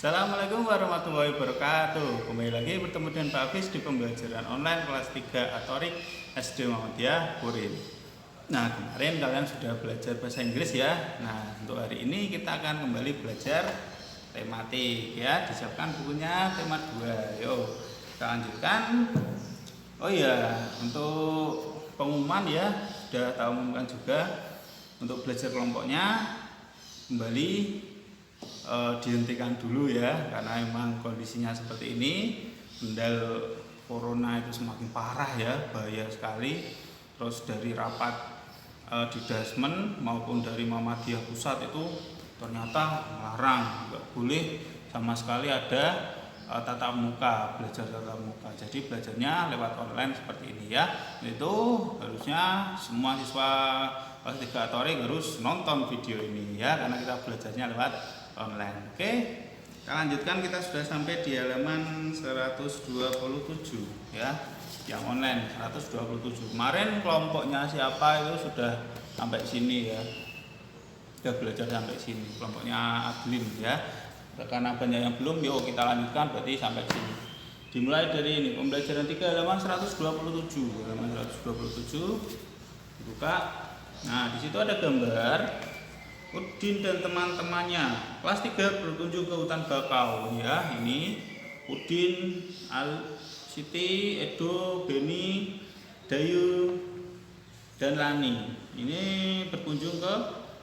Assalamualaikum warahmatullahi wabarakatuh. Kembali lagi bertemu dengan Pak Hafiz di pembelajaran online kelas 3 Atorik SD Muhammadiyah Kurin. Nah, kemarin kalian sudah belajar bahasa Inggris ya. Nah, untuk hari ini kita akan kembali belajar tematik ya. Disiapkan bukunya tema 2. Yuk, kita lanjutkan. Oh iya, untuk pengumuman ya, sudah tahu umumkan juga. Untuk belajar kelompoknya kembali dihentikan dulu ya, karena memang kondisinya seperti ini. Bendal corona itu semakin parah ya, bahaya sekali. Terus dari rapat di Dasmen maupun dari Muhammadiyah Pusat itu ternyata melarang, nggak boleh sama sekali ada tatap muka, belajar tatap muka. Jadi belajarnya lewat online seperti ini ya. Itu harusnya semua siswa kelas 3 Atorik harus nonton video ini ya, karena kita belajarnya lewat online. Oke, kita lanjutkan. Kita sudah sampai di halaman 127 ya, yang online 127. Kemarin kelompoknya siapa itu sudah sampai sini ya, sudah belajar sampai sini, kelompoknya Adlin ya. Karena banyak yang belum, yuk kita lanjutkan berarti sampai sini. Dimulai dari ini, pembelajaran 3 halaman 127. Halaman 127 buka. Nah, di situ ada gambar Udin dan teman-temannya kelas 3 berkunjung ke hutan bakau ya. Ini Udin, Siti, Edo, Beni, Dayu, dan Lani. Ini berkunjung ke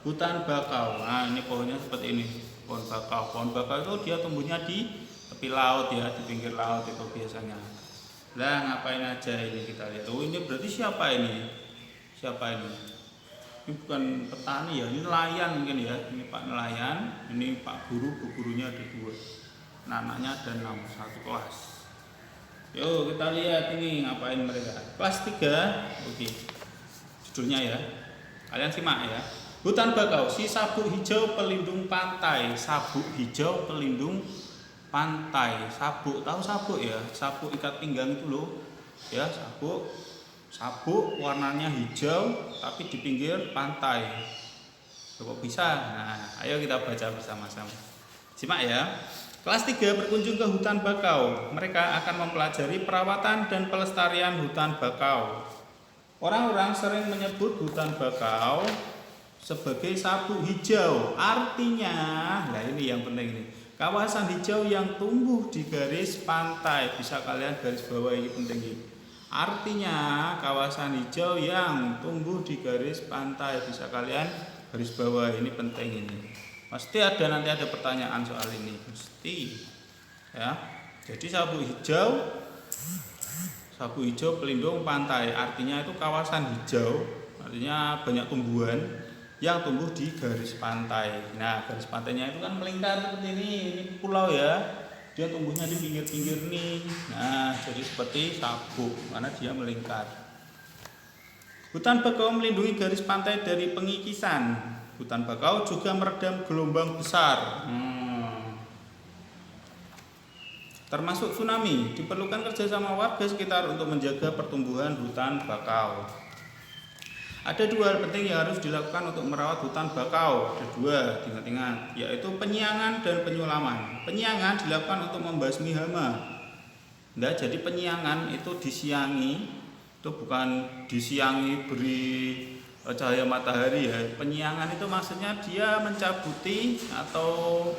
hutan bakau. Nah, ini pohonnya seperti ini, pohon bakau. Pohon bakau itu dia tumbuhnya di tepi laut ya, di pinggir laut itu biasanya. Lah, ngapain aja ini kita lihat. Oh, ini berarti siapa ini? Siapa ini? Ini bukan petani ya, ini nelayan mungkin ya. Ini Pak nelayan, ini Pak guru, bu gurunya ada 2. Anaknya ada 6, satu kelas. Yuk kita lihat ini ngapain mereka. Kelas 3, oke. Judulnya ya, kalian simak ya. Hutan bakau, si sabuk hijau pelindung pantai. Sabuk hijau pelindung pantai. Sabuk, tahu sabuk ya? Sabuk ikat pinggang itu loh ya, sabuk. Sabuk warnanya hijau tapi di pinggir pantai. Kok bisa? Nah, ayo kita baca bersama-sama. Simak ya. Kelas 3 berkunjung ke hutan bakau. Mereka akan mempelajari perawatan dan pelestarian hutan bakau. Orang-orang sering menyebut hutan bakau sebagai sabuk hijau. Artinya, nah ini yang penting ini, kawasan hijau yang tumbuh di garis pantai. Bisa kalian garis bawah, ini penting ini. Artinya kawasan hijau yang tumbuh di garis pantai. Bisa kalian garis bawah, ini penting ini. Pasti nanti ada pertanyaan soal ini, mesti ya. Jadi sabuk hijau pelindung pantai, artinya itu kawasan hijau, artinya banyak tumbuhan yang tumbuh di garis pantai. Nah, garis pantainya itu kan melingkar seperti ini pulau ya. Dia tumbuhnya di pinggir-pinggir nih. Nah, jadi seperti sabuk karena dia melingkar. Hutan bakau melindungi garis pantai dari pengikisan. Hutan bakau juga meredam gelombang besar, termasuk tsunami. Diperlukan kerjasama warga sekitar untuk menjaga pertumbuhan hutan bakau. Ada 2 hal penting yang harus dilakukan untuk merawat hutan bakau. Ada 2, ingat-ingat, yaitu penyiangan dan penyulaman. Penyiangan dilakukan untuk membasmi hama. Nah, jadi penyiangan itu disiangi, itu bukan disiangi beri cahaya matahari ya. Penyiangan itu maksudnya dia mencabuti atau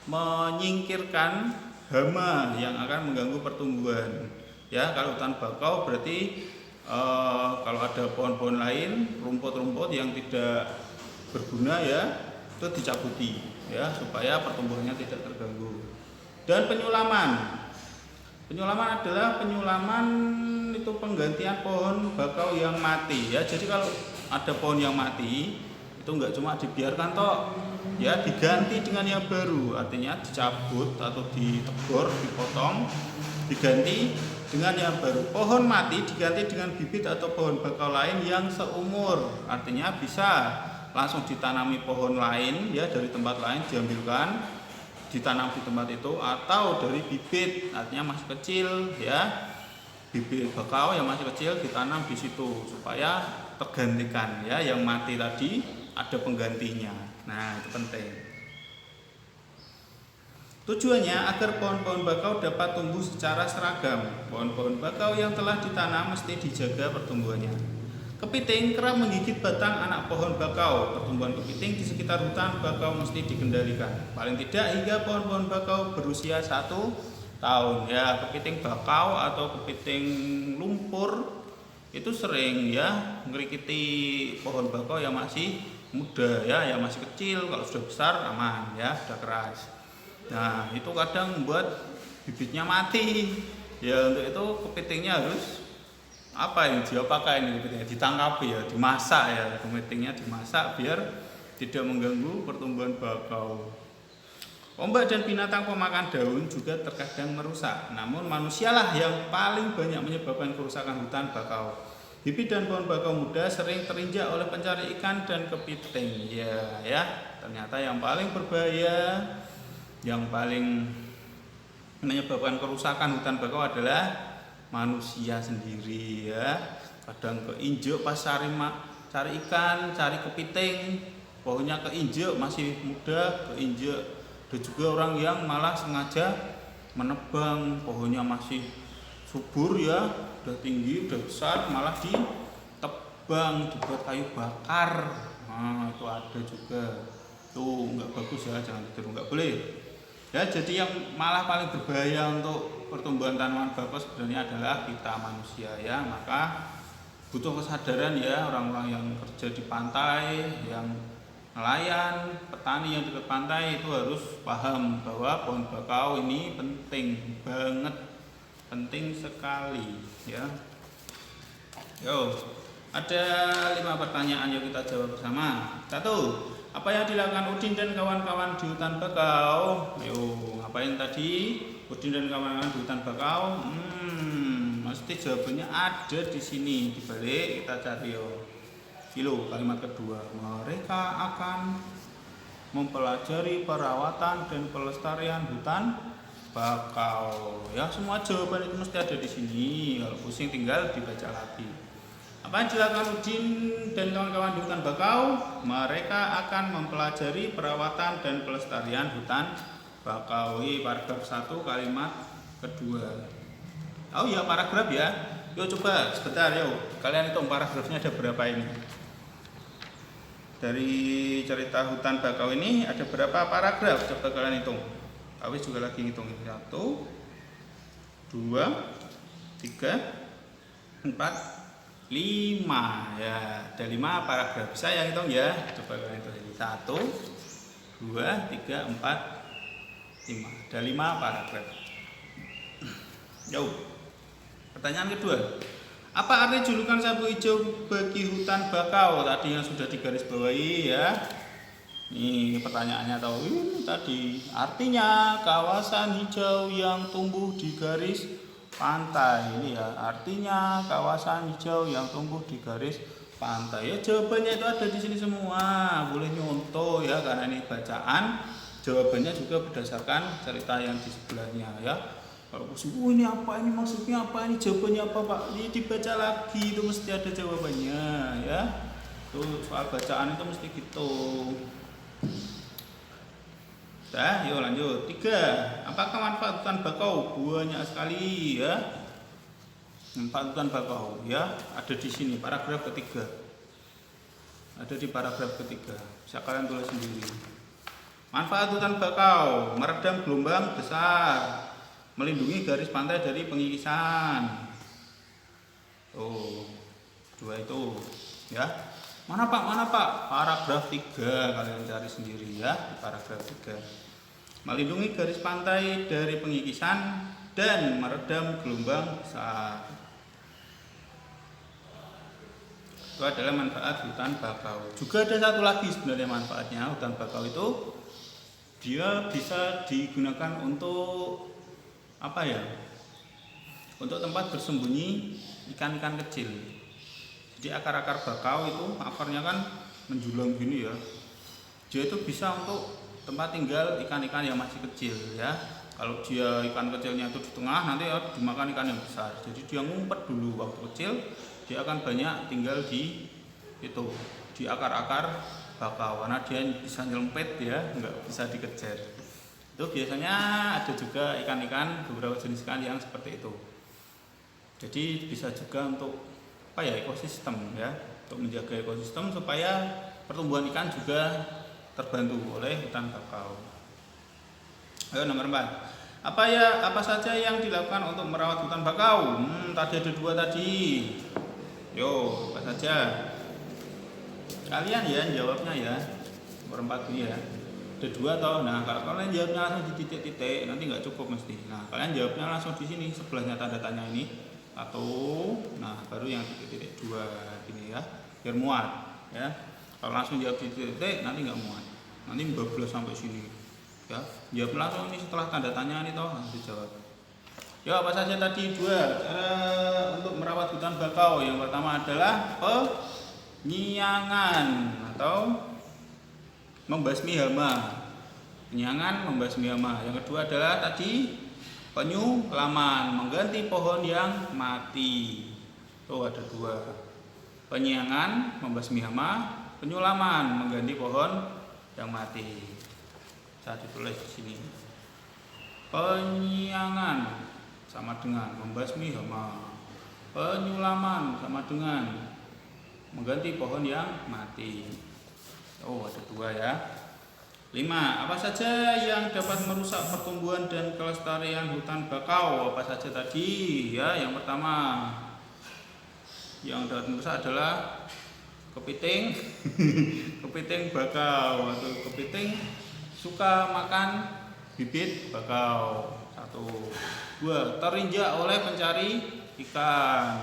menyingkirkan hama yang akan mengganggu pertumbuhan. Ya, kalau hutan bakau berarti kalau ada pohon-pohon lain, rumput-rumput yang tidak berguna ya, itu dicabuti ya, supaya pertumbuhannya tidak terganggu. Dan penyulaman adalah itu penggantian pohon bakau yang mati ya. Jadi kalau ada pohon yang mati itu enggak cuma dibiarkan toh ya, diganti dengan yang baru, artinya dicabut atau ditebor, dipotong, diganti dengan yang baru. Pohon mati diganti dengan bibit atau pohon bakau lain yang seumur, artinya bisa langsung ditanami pohon lain ya, dari tempat lain diambilkan, ditanam di tempat itu, atau dari bibit, artinya masih kecil ya, bibit bakau yang masih kecil ditanam di situ supaya tergantikan ya, yang mati tadi ada penggantinya. Nah, itu penting. Tujuannya agar pohon-pohon bakau dapat tumbuh secara seragam. Pohon-pohon bakau yang telah ditanam mesti dijaga pertumbuhannya. Kepiting kerap menggigit batang anak pohon bakau. Pertumbuhan kepiting di sekitar hutan bakau mesti dikendalikan. Paling tidak hingga pohon-pohon bakau berusia 1 tahun. Ya, kepiting bakau atau kepiting lumpur itu sering ya ngerikiti pohon bakau yang masih muda ya, yang masih kecil. Kalau sudah besar aman ya, sudah keras. Nah, itu kadang membuat bibitnya mati. Ya, untuk itu kepitingnya harus apa yang diapakan ini kepitingnya? Ditangkap ya, dimasak ya, kepitingnya dimasak biar tidak mengganggu pertumbuhan bakau. Ombak dan binatang pemakan daun juga terkadang merusak. Namun manusialah yang paling banyak menyebabkan kerusakan hutan bakau. Bibit dan pohon bakau muda sering terinjak oleh pencari ikan dan kepiting. Ya, ternyata yang paling berbahaya, yang paling menyebabkan kerusakan hutan bakau adalah manusia sendiri ya. Kadang keinjek pas cari ikan, cari kepiting, pohonnya keinjek masih muda, keinjek. Ada juga orang yang malah sengaja menebang pohonnya masih subur ya, udah tinggi, udah besar, malah ditebang, dibuat kayu bakar. Nah, itu ada juga. Tuh nggak bagus ya, jangan ditiru, nggak boleh. Ya, jadi yang malah paling berbahaya untuk pertumbuhan tanaman bakau sebenarnya adalah kita manusia ya. Maka butuh kesadaran ya orang-orang yang kerja di pantai, yang nelayan, petani yang dekat pantai itu harus paham bahwa pohon bakau ini penting banget, penting sekali ya. Yo, ada 5 pertanyaan yang kita jawab bersama. 1. Apa yang dilakukan Udin dan kawan-kawan di hutan bakau? Ayo, ngapain tadi Udin dan kawan-kawan di hutan bakau? Mesti jawabannya ada di sini, di balik kita cari yo. Kilo kalimat kedua, mereka akan mempelajari perawatan dan pelestarian hutan bakau. Ya, semua jawaban itu mesti ada di sini. Kalau pusing tinggal dibaca lagi. Apa yang dilakukan Udin dan kawan-kawan di hutan bakau? Mereka akan mempelajari perawatan dan pelestarian hutan bakau. Paragraf 1 kalimat kedua. Oh iya, paragraf ya. Yuk coba sebentar yuk. Kalian hitung paragrafnya ada berapa ini. Dari cerita hutan bakau ini ada berapa paragraf? Coba kalian hitung. Awis juga lagi ngitung. 1, 2, 3, 4, 5 ya, ada 5 paragraf. Bisa yang hitung ya. Coba kalian hitung ini. 1, 2, 3, 4, 5. Ada 5 paragraf. Yuk. Pertanyaan kedua. Apa arti julukan sapu hijau bagi hutan bakau? Tadi yang sudah digarisbawahi ya. Ini pertanyaannya tahu ini tadi. Artinya kawasan hijau yang tumbuh di garis pantai. Ini ya, artinya kawasan hijau yang tumbuh di garis pantai. Ya, jawabannya itu ada di sini semua. Boleh nyontoh ya, karena ini bacaan. Jawabannya juga berdasarkan cerita yang di sebelahnya ya. Kalau ini apa, ini maksudnya apa, ini jawabannya apa Pak? Ini dibaca lagi, itu mesti ada jawabannya ya. Tuh soal bacaan itu mesti gitu. Yuk lanjut. 3. Apakah manfaat hutan bakau? Banyak sekali ya. Manfaat hutan bakau ya, ada di sini paragraf ketiga. Ada di paragraf ketiga. Bisa kalian tulis sendiri. Manfaat hutan bakau: meredam gelombang besar, melindungi garis pantai dari pengikisan. Oh, 2 itu ya. Mana Pak? Paragraf 3 kalian cari sendiri ya, di paragraf 3. Melindungi garis pantai dari pengikisan dan meredam gelombang besar. Itu adalah manfaat hutan bakau. Juga ada satu lagi sebenarnya manfaatnya hutan bakau itu, dia bisa digunakan untuk apa ya? Untuk tempat bersembunyi ikan-ikan kecil. Jadi akar-akar bakau itu akarnya kan menjulang gini ya. Dia itu bisa untuk tempat tinggal ikan-ikan yang masih kecil ya. Kalau dia ikan kecilnya itu di tengah, nanti dimakan ikan yang besar. Jadi dia ngumpet dulu waktu kecil, dia akan banyak tinggal di itu, di akar-akar bakau karena dia bisa nyelempet ya, nggak bisa dikejar. Itu biasanya ada juga ikan-ikan, beberapa jenis ikan yang seperti itu. Jadi bisa juga untuk ekosistem ya, untuk menjaga ekosistem supaya pertumbuhan ikan juga terbantu oleh hutan bakau. Ayo nomor 4. Apa saja yang dilakukan untuk merawat hutan bakau? Tadi ada 2 tadi. Yo, apa saja? Kalian ya jawabnya ya. Nomor 4 ini ya. Ada 2 toh. Nah, kalau kalian jawabnya langsung di titik-titik, nanti nggak cukup mesti. Nah, kalian jawabnya langsung di sini sebelahnya tanda tanya ini. 1. Nah, baru yang titik-titik 2 gini ya. Biar muat ya. Kalau langsung jawab di titik-titik nanti nggak muat. Nanti bablas sampai sini. Ya, jawab langsung ini setelah tanda tanya ini toh harus dijawab. Ya, apa saja tadi 2 cara untuk merawat hutan bakau. Yang pertama adalah penyiangan atau membasmi hama. Penyiangan, membasmi hama. Yang kedua adalah tadi penyulaman, mengganti pohon yang mati. Tuh ada 2. Penyiangan, membasmi hama, penyulaman, mengganti pohon yang mati. Bisa ditulis di sini. Penyiangan sama dengan membasmi hama. Penyulaman sama dengan mengganti pohon yang mati. Oh, ada 2 ya. 5. Apa saja yang dapat merusak pertumbuhan dan kelestarian hutan bakau? Apa saja tadi? Ya, yang pertama yang dapat merusak adalah kepiting. Kepiting bakau atau kepiting suka makan bibit bakau. 1. 2. Terinjak oleh pencari ikan.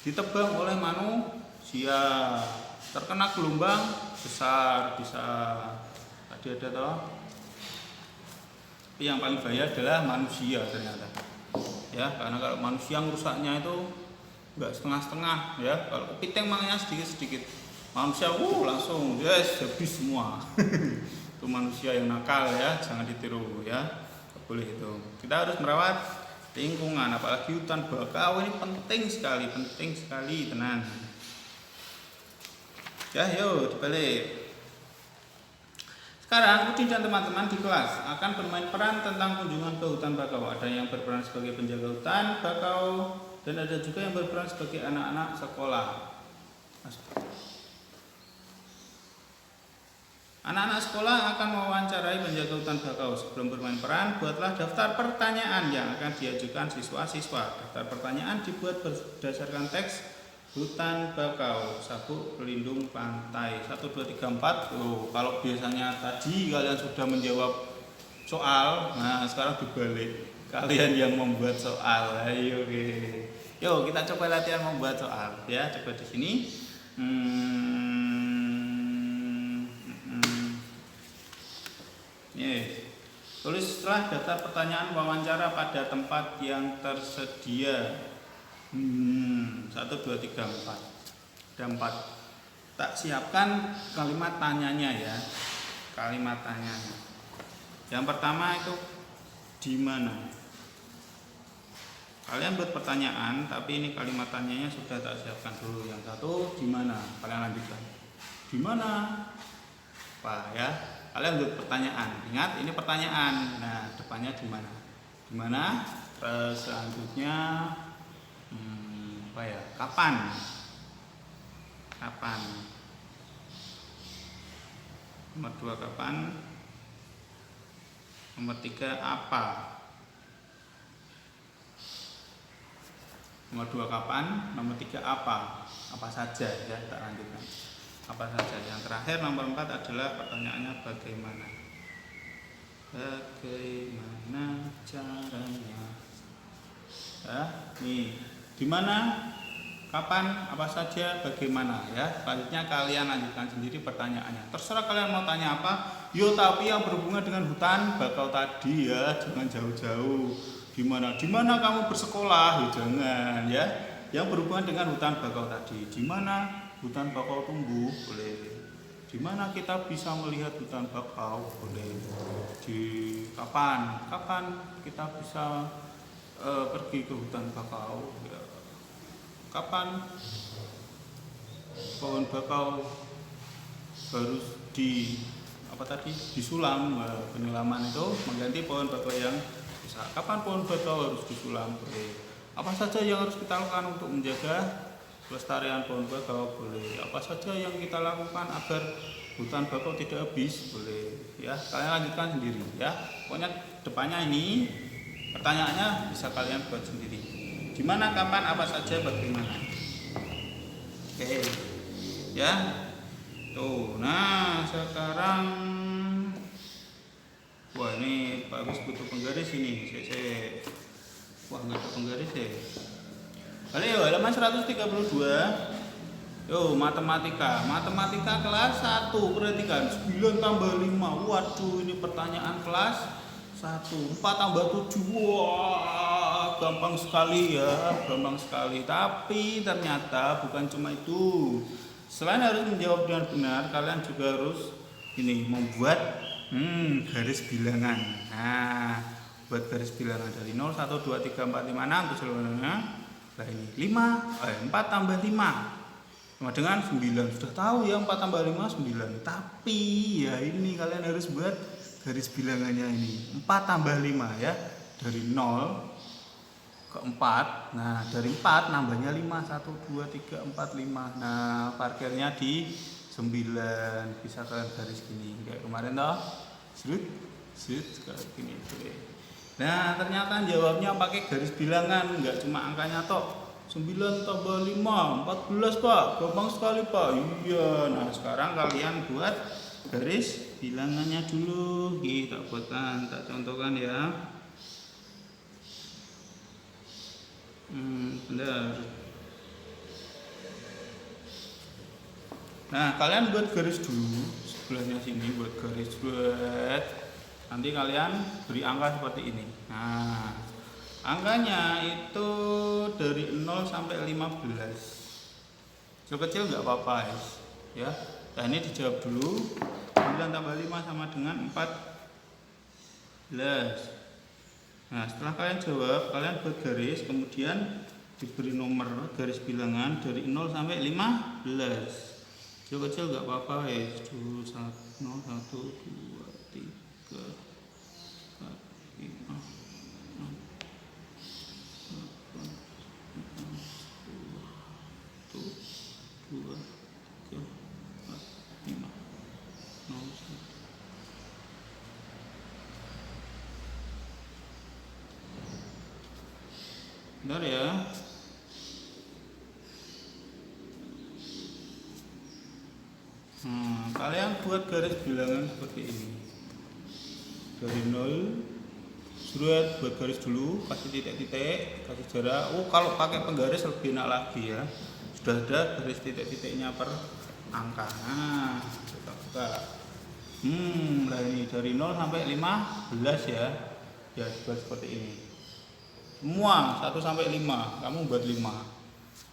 Ditebang oleh manusia. Terkena gelombang besar bisa. Tadi ada toh. Tapi yang paling bahaya adalah manusia ternyata. Ya, karena kalau manusia merusaknya itu enggak setengah-setengah ya. Kalau kepiting makanya sedikit-sedikit. Manusia langsung habis semua. Itu manusia yang nakal ya, jangan ditiru ya. Tidak boleh itu. Kita harus merawat lingkungan, apalagi hutan bakau ini penting sekali tenan. Ya, yuk dibalik. Sekarang Udin dan teman-teman di kelas akan bermain peran tentang kunjungan ke hutan bakau. Ada yang berperan sebagai penjaga hutan bakau dan ada juga yang berperan sebagai anak-anak sekolah. Anak-anak sekolah akan mewawancarai penjaga hutan bakau. Sebelum bermain peran, buatlah daftar pertanyaan yang akan diajukan siswa-siswa. Daftar pertanyaan dibuat berdasarkan teks hutan bakau, sabuk pelindung pantai. 1, 2, 3, 4. Kalau biasanya tadi kalian sudah menjawab soal, nah sekarang dibalik. Kalian yang membuat soal. Ayo, oke. Yuk kita coba latihan membuat soal. Ya, coba di sini. Tulislah daftar pertanyaan wawancara pada tempat yang tersedia. 1, 2, 3, 4. Ada 4. Tak siapkan kalimat tanyanya ya. Kalimat tanyanya. Yang pertama itu di mana? Kalian buat pertanyaan, tapi ini kalimat tanyanya sudah tak siapkan dulu. Yang 1 di mana? Kalian lanjutkan. Di mana? Apa ya? Kalian buat pertanyaan. Ingat ini pertanyaan. Nah, depannya di mana? Di mana? Terus selanjutnya kapan? Kapan? Nomor 2 kapan? Nomor 3 apa? Nomor 2 kapan? Nomor 3 apa? Apa saja ya, tak lanjutkan. Apa saja. Yang terakhir nomor 4 adalah pertanyaannya bagaimana? Bagaimana caranya? Ya, nih. Di mana? Kapan? Apa saja? Bagaimana? Ya. Selanjutnya kalian lanjutkan sendiri pertanyaannya. Terserah kalian mau tanya apa. Yo, tapi yang berhubungan dengan hutan bakau tadi ya, jangan jauh-jauh. Di mana kamu bersekolah? Jangan ya. Yang berhubungan dengan hutan bakau tadi. Di mana hutan bakau tumbuh? Boleh. Di mana kita bisa melihat hutan bakau? Boleh. Di kapan kita bisa pergi ke hutan bakau? Ya. Kapan pohon bakau harus apa tadi disulam. Penyulaman itu mengganti pohon bakau yang rusak. Kapan pohon bakau harus disulam? Boleh. Apa saja yang harus kita lakukan untuk menjaga pelestarian pohon bakau? Boleh. Apa saja yang kita lakukan agar hutan bakau tidak habis? Boleh. Ya, kalian lanjutkan sendiri ya. Pokoknya depannya ini pertanyaannya bisa kalian buat sendiri. Gimana, kapan, apa saja, bagaimana. Oke. Ya. Tuh, nah sekarang wah ini bagus butuh penggaris ini. Wah nggak ada penggaris ya. Balik yuk halaman 132. Yo matematika kelas 1. Perhatikan 9 tambah 5. Waduh ini pertanyaan kelas 1. 4 tambah 7. Wah gampang sekali ya, gampang sekali. Tapi ternyata bukan cuma itu. Selain harus menjawab dengan benar, kalian juga harus ini membuat garis bilangan. Nah, buat garis bilangan dari 0, 1, 2, 3, 4, 5, 6 itu seluruhnya. Nah ini 4 tambah 5 sama dengan 9. Sudah tahu ya 4 tambah 5 9. Tapi ya ini kalian harus buat garis bilangannya ini. 4 tambah 5 ya. Dari 0 ke 4. Nah, dari 4 nambahnya 5. 1 2 3 4 5. Nah, parkirnya di 9. Bisa kalian garis gini kayak kemarin toh. Srut kayak gini tuh. Nah, ternyata jawabnya pakai garis bilangan, enggak cuma angkanya toh. 9 tambah 5 14 Pak. Gampang sekali Pak. Iya. Nah, sekarang kalian buat garis bilangannya dulu. Kita buatkan, tak contohkan ya. Benar. Nah, kalian buat garis dulu sebelahnya sini, buat garis buat. Nanti kalian beri angka seperti ini. Nah, angkanya itu dari 0 sampai 15. Kecil-kecil nggak apa-apa ya. Nah, ini dijawab dulu. 9 tambah 5 sama dengan 14. Nah, setelah kalian jawab, kalian buat garis, kemudian diberi nomor garis bilangan dari 0 sampai 15. Kecil-kecil nggak apa-apa ya. 0, 1, 2, 3, 4, 5, 6, 8, 9, 10, 1, 2, 3, 4, 5, 0, 1. Bentar ya. Kalian buat garis bilangan seperti ini. Dari 0 surat buat garis dulu, kasih titik-titik, kasih jarak. Kalau pakai penggaris lebih enak lagi ya. Sudah ada garis titik-titiknya per angka. Nah, kita buka. Nah ini dari 0 sampai 15 ya. Ya, buat seperti ini. Semua 1 sampai 5, kamu buat 5.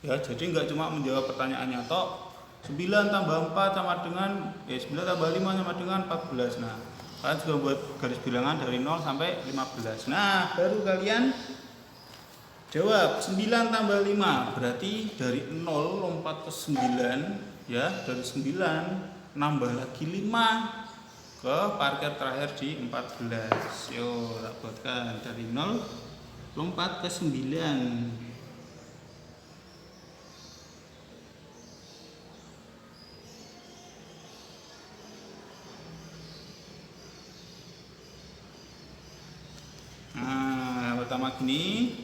Ya, jadi nggak cuma menjawab pertanyaannya toh. 9 tambah 4 sama dengan 9 tambah 5 sama dengan 14. Nah, kalian juga buat garis bilangan dari 0 sampai 15. Nah, baru kalian jawab 9 tambah 5 berarti dari 0 lompat ke 9 ya, dari 9 nambah lagi 5 ke parkir terakhir di 14. Yo, tak buatkan dari 0 lompat ke 9. Nah, pertama gini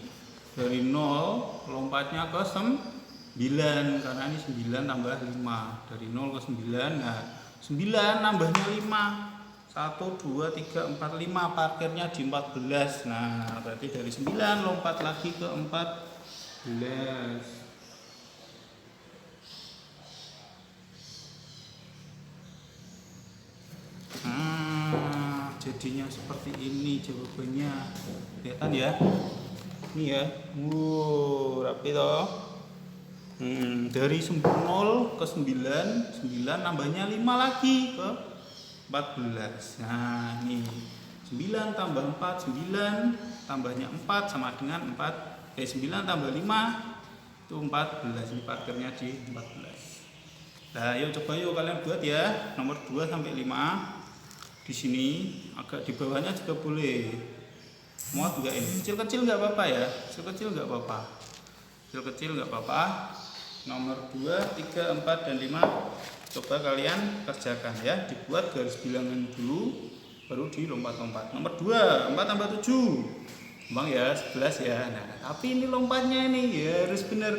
dari 0 lompatnya ke 9 karena ini 9 tambah 5 dari 0 ke 9. Nah, 9 nambahnya 5. 1 2 3 4 5 parkirnya di 14. Nah, berarti dari 9 lompat lagi ke 14. Jadinya seperti ini jawabannya. Kelihatan ya? Ini ya. Rapi toh. Dari 0 ke 9, 9 nambahnya 5 lagi ke 14. Nah, ini 9 tambah 4, 9 tambahnya 4 sama dengan 9 tambah 5 itu 14. Ini parkirnya di 14. Nah, yuk coba yuk kalian buat ya nomor 2 sampai 5. di sini agak di bawahnya juga boleh. Mau juga ini kecil-kecil nggak apa-apa ya, kecil-kecil nggak apa-apa, kecil-kecil nggak apa-apa. Nomor 2, 3, 4, dan 5 coba kalian kerjakan ya, dibuat garis bilangan dulu baru dilompat-lompat. Nomor 2, 4 tambah 7 bang ya 11 ya. Nah tapi ini lompatnya ini ya harus benar,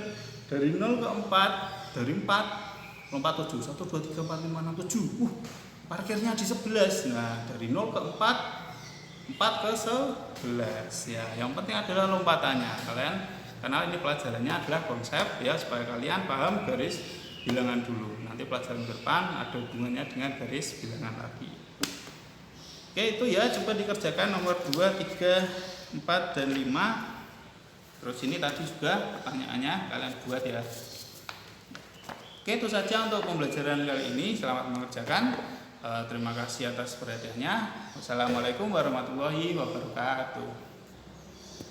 dari 0 ke 4, dari 4 lompat 7, 1, 2, 3, 4, 5, 6, 7. Parkirnya di 11. Nah dari 0 ke 4 ke 11 ya. Yang penting adalah lompatannya kalian, karena ini pelajarannya adalah konsep ya, supaya kalian paham garis bilangan dulu. Nanti pelajaran depan ada hubungannya dengan garis bilangan lagi. Oke itu ya, coba dikerjakan nomor 2, 3, 4, dan 5. Terus ini tadi juga pertanyaannya kalian buat ya. Oke itu saja untuk pembelajaran kali ini. Selamat mengerjakan. Terima kasih atas perhatiannya. Wassalamualaikum warahmatullahi wabarakatuh.